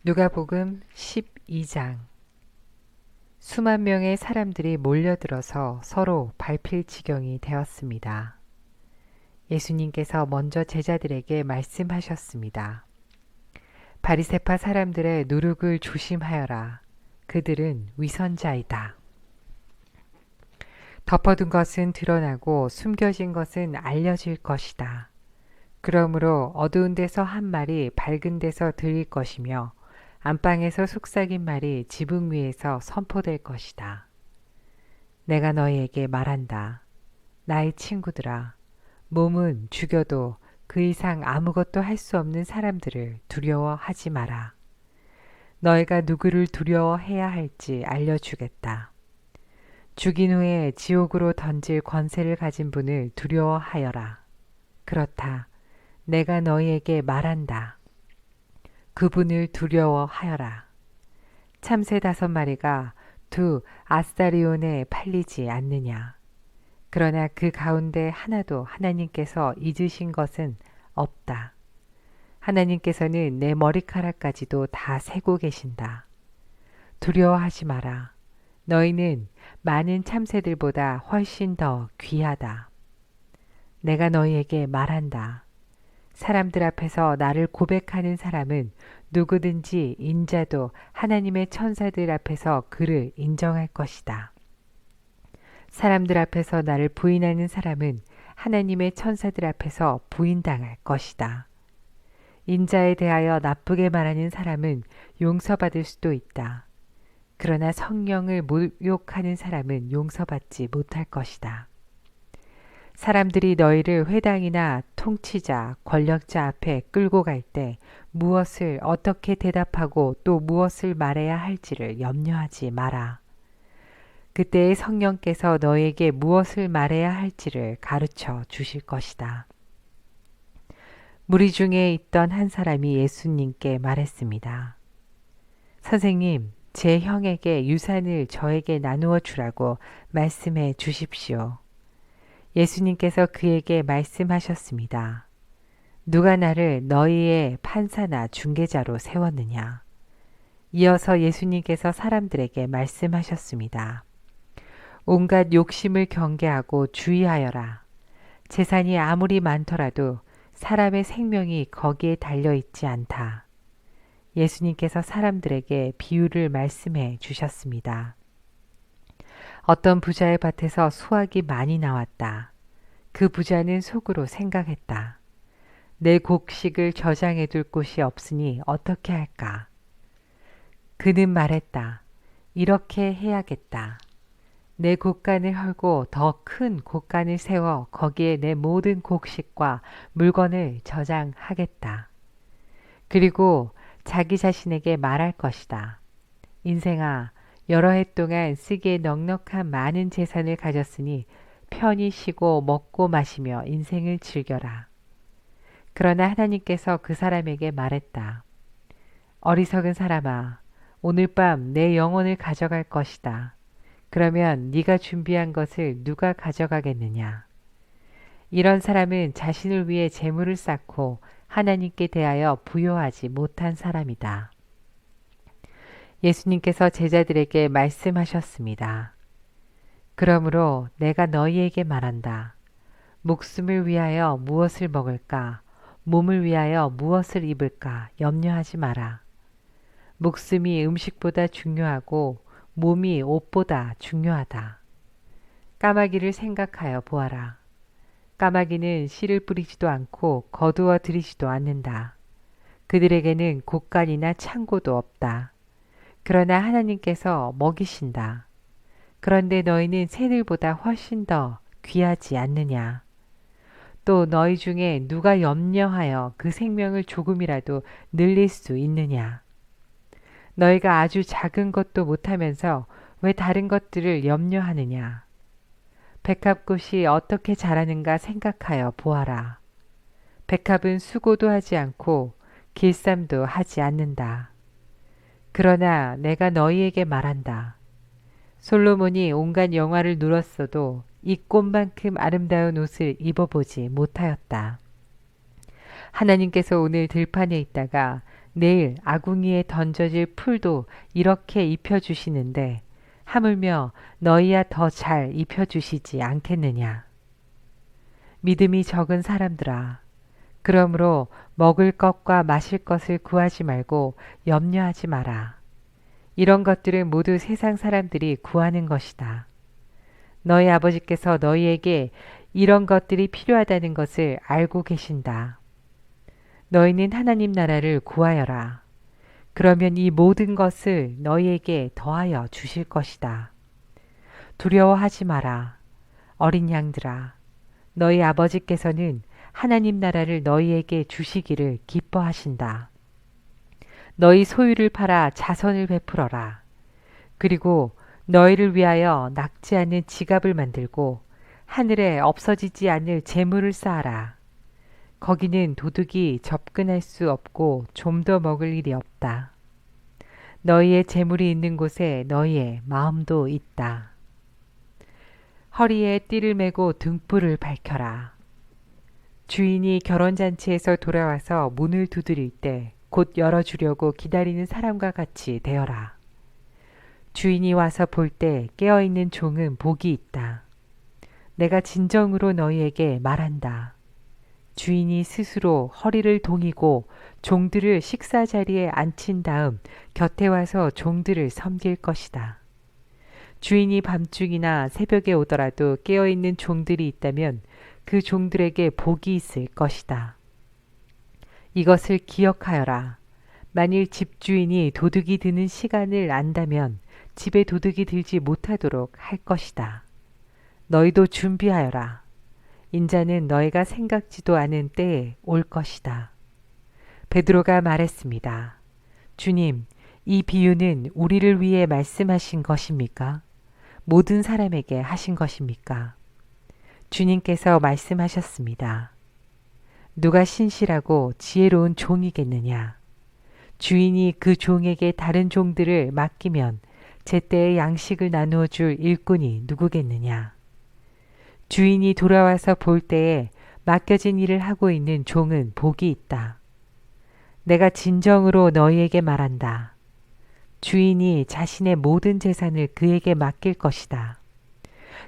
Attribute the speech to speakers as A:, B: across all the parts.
A: 누가복음 12장. 수만 명의 사람들이 몰려들어서 서로 밟힐 지경이 되었습니다. 예수님께서 먼저 제자들에게 말씀하셨습니다. 바리새파 사람들의 누룩을 조심하여라. 그들은 위선자이다. 덮어둔 것은 드러나고 숨겨진 것은 알려질 것이다. 그러므로 어두운 데서 한 말이 밝은 데서 들릴 것이며 안방에서 속삭인 말이 지붕 위에서 선포될 것이다. 내가 너희에게 말한다. 나의 친구들아, 몸은 죽여도 그 이상 아무것도 할 수 없는 사람들을 두려워하지 마라. 너희가 누구를 두려워해야 할지 알려주겠다. 죽인 후에 지옥으로 던질 권세를 가진 분을 두려워하여라. 그렇다. 내가 너희에게 말한다. 그분을 두려워하여라. 참새 5마리가 두 아스타리온에 팔리지 않느냐. 그러나 그 가운데 하나도 하나님께서 잊으신 것은 없다. 하나님께서는 내 머리카락까지도 다 세고 계신다. 두려워하지 마라. 너희는 많은 참새들보다 훨씬 더 귀하다. 내가 너희에게 말한다. 사람들 앞에서 나를 고백하는 사람은 누구든지 인자도 하나님의 천사들 앞에서 그를 인정할 것이다. 사람들 앞에서 나를 부인하는 사람은 하나님의 천사들 앞에서 부인당할 것이다. 인자에 대하여 나쁘게 말하는 사람은 용서받을 수도 있다. 그러나 성령을 모욕하는 사람은 용서받지 못할 것이다. 사람들이 너희를 회당이나 통치자, 권력자 앞에 끌고 갈 때 무엇을 어떻게 대답하고 또 무엇을 말해야 할지를 염려하지 마라. 그때의 성령께서 너에게 무엇을 말해야 할지를 가르쳐 주실 것이다. 무리 중에 있던 한 사람이 예수님께 말했습니다. 선생님, 제 형에게 유산을 저에게 나누어 주라고 말씀해 주십시오. 예수님께서 그에게 말씀하셨습니다. 누가 나를 너희의 판사나 중개자로 세웠느냐? 이어서 예수님께서 사람들에게 말씀하셨습니다. 온갖 욕심을 경계하고 주의하여라. 재산이 아무리 많더라도 사람의 생명이 거기에 달려있지 않다. 예수님께서 사람들에게 비유를 말씀해 주셨습니다. 어떤 부자의 밭에서 수확이 많이 나왔다. 그 부자는 속으로 생각했다. 내 곡식을 저장해 둘 곳이 없으니 어떻게 할까? 그는 말했다. 이렇게 해야겠다. 내 곡간을 헐고 더 큰 곡간을 세워 거기에 내 모든 곡식과 물건을 저장하겠다. 그리고 자기 자신에게 말할 것이다. 인생아, 여러 해 동안 쓰기에 넉넉한 많은 재산을 가졌으니 편히 쉬고 먹고 마시며 인생을 즐겨라. 그러나 하나님께서 그 사람에게 말했다. 어리석은 사람아, 오늘 밤 내 영혼을 가져갈 것이다. 그러면 네가 준비한 것을 누가 가져가겠느냐? 이런 사람은 자신을 위해 재물을 쌓고 하나님께 대하여 부요하지 못한 사람이다. 예수님께서 제자들에게 말씀하셨습니다. 그러므로 내가 너희에게 말한다. 목숨을 위하여 무엇을 먹을까? 몸을 위하여 무엇을 입을까? 염려하지 마라. 목숨이 음식보다 중요하고 몸이 옷보다 중요하다. 까마귀를 생각하여 보아라. 까마귀는 씨를 뿌리지도 않고 거두어 들이지도 않는다. 그들에게는 곡간이나 창고도 없다. 그러나 하나님께서 먹이신다. 그런데 너희는 새들보다 훨씬 더 귀하지 않느냐? 또 너희 중에 누가 염려하여 그 생명을 조금이라도 늘릴 수 있느냐? 너희가 아주 작은 것도 못하면서 왜 다른 것들을 염려하느냐? 백합꽃이 어떻게 자라는가 생각하여 보아라. 백합은 수고도 하지 않고 길쌈도 하지 않는다. 그러나 내가 너희에게 말한다. 솔로몬이 온갖 영화를 누렸어도 이 꽃만큼 아름다운 옷을 입어보지 못하였다. 하나님께서 오늘 들판에 있다가 내일 아궁이에 던져질 풀도 이렇게 입혀주시는데 하물며 너희야 더 잘 입혀주시지 않겠느냐. 믿음이 적은 사람들아, 그러므로 먹을 것과 마실 것을 구하지 말고 염려하지 마라. 이런 것들은 모두 세상 사람들이 구하는 것이다. 너희 아버지께서 너희에게 이런 것들이 필요하다는 것을 알고 계신다. 너희는 하나님 나라를 구하여라. 그러면 이 모든 것을 너희에게 더하여 주실 것이다. 두려워하지 마라. 어린 양들아, 너희 아버지께서는 하나님 나라를 너희에게 주시기를 기뻐하신다. 너희 소유를 팔아 자선을 베풀어라. 그리고 너희를 위하여 낡지 않는 지갑을 만들고 하늘에 없어지지 않을 재물을 쌓아라. 거기는 도둑이 접근할 수 없고 좀 더 먹을 일이 없다. 너희의 재물이 있는 곳에 너희의 마음도 있다. 허리에 띠를 메고 등불을 밝혀라. 주인이 결혼잔치에서 돌아와서 문을 두드릴 때 곧 열어주려고 기다리는 사람과 같이 되어라. 주인이 와서 볼 때 깨어있는 종은 복이 있다. 내가 진정으로 너희에게 말한다. 주인이 스스로 허리를 동이고 종들을 식사 자리에 앉힌 다음 곁에 와서 종들을 섬길 것이다. 주인이 밤중이나 새벽에 오더라도 깨어있는 종들이 있다면 그 종들에게 복이 있을 것이다. 이것을 기억하여라. 만일 집주인이 도둑이 드는 시간을 안다면 집에 도둑이 들지 못하도록 할 것이다. 너희도 준비하여라. 인자는 너희가 생각지도 않은 때에 올 것이다. 베드로가 말했습니다. 주님, 이 비유는 우리를 위해 말씀하신 것입니까? 모든 사람에게 하신 것입니까? 주님께서 말씀하셨습니다. 누가 신실하고 지혜로운 종이겠느냐? 주인이 그 종에게 다른 종들을 맡기면 제때에 양식을 나누어 줄 일꾼이 누구겠느냐? 주인이 돌아와서 볼 때에 맡겨진 일을 하고 있는 종은 복이 있다. 내가 진정으로 너희에게 말한다. 주인이 자신의 모든 재산을 그에게 맡길 것이다.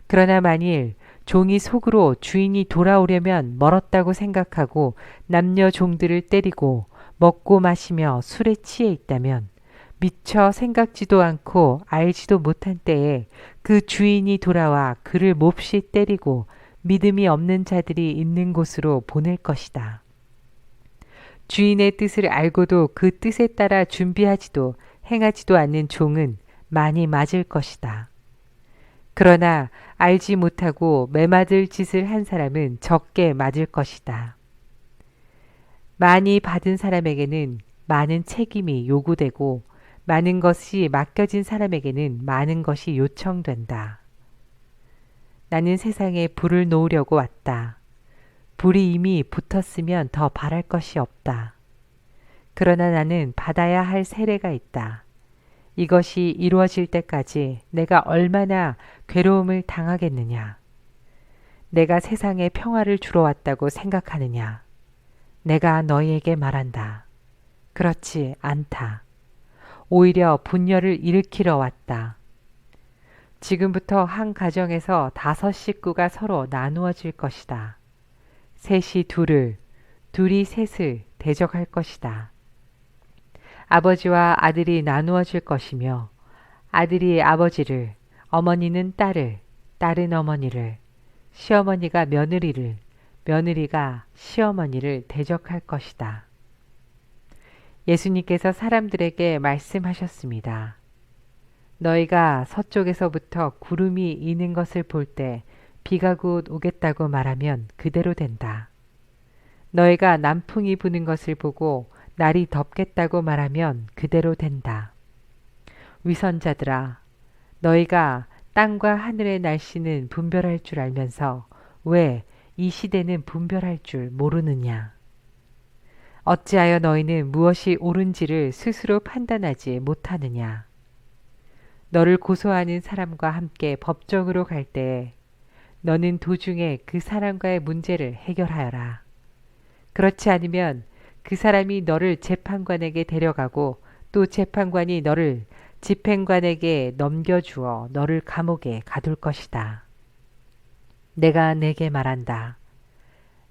A: 그러나 만일 종이 속으로 주인이 돌아오려면 멀었다고 생각하고 남녀 종들을 때리고 먹고 마시며 술에 취해 있다면 미처 생각지도 않고 알지도 못한 때에 그 주인이 돌아와 그를 몹시 때리고 믿음이 없는 자들이 있는 곳으로 보낼 것이다. 주인의 뜻을 알고도 그 뜻에 따라 준비하지도 행하지도 않는 종은 많이 맞을 것이다. 그러나 알지 못하고 매맞을 짓을 한 사람은 적게 맞을 것이다. 많이 받은 사람에게는 많은 책임이 요구되고 많은 것이 맡겨진 사람에게는 많은 것이 요청된다. 나는 세상에 불을 놓으려고 왔다. 불이 이미 붙었으면 더 바랄 것이 없다. 그러나 나는 받아야 할 세례가 있다. 이것이 이루어질 때까지 내가 얼마나 괴로움을 당하겠느냐. 내가 세상에 평화를 주러 왔다고 생각하느냐. 내가 너희에게 말한다. 그렇지 않다. 오히려 분열을 일으키러 왔다. 지금부터 한 가정에서 5 식구가 서로 나누어질 것이다. 셋이 둘을, 둘이 셋을 대적할 것이다. 아버지와 아들이 나누어질 것이며 아들이 아버지를, 어머니는 딸을, 딸은 어머니를, 시어머니가 며느리를, 며느리가 시어머니를 대적할 것이다. 예수님께서 사람들에게 말씀하셨습니다. 너희가 서쪽에서부터 구름이 이는 것을 볼 때 비가 곧 오겠다고 말하면 그대로 된다. 너희가 남풍이 부는 것을 보고 날이 덥겠다고 말하면 그대로 된다. 위선자들아, 너희가 땅과 하늘의 날씨는 분별할 줄 알면서 왜 이 시대는 분별할 줄 모르느냐? 어찌하여 너희는 무엇이 옳은지를 스스로 판단하지 못하느냐? 너를 고소하는 사람과 함께 법정으로 갈 때에 너는 도중에 그 사람과의 문제를 해결하여라. 그렇지 않으면 그 사람이 너를 재판관에게 데려가고 또 재판관이 너를 집행관에게 넘겨주어 너를 감옥에 가둘 것이다. 내가 내게 말한다.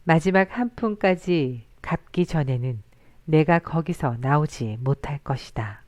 A: 마지막 한 푼까지 갚기 전에는 내가 거기서 나오지 못할 것이다.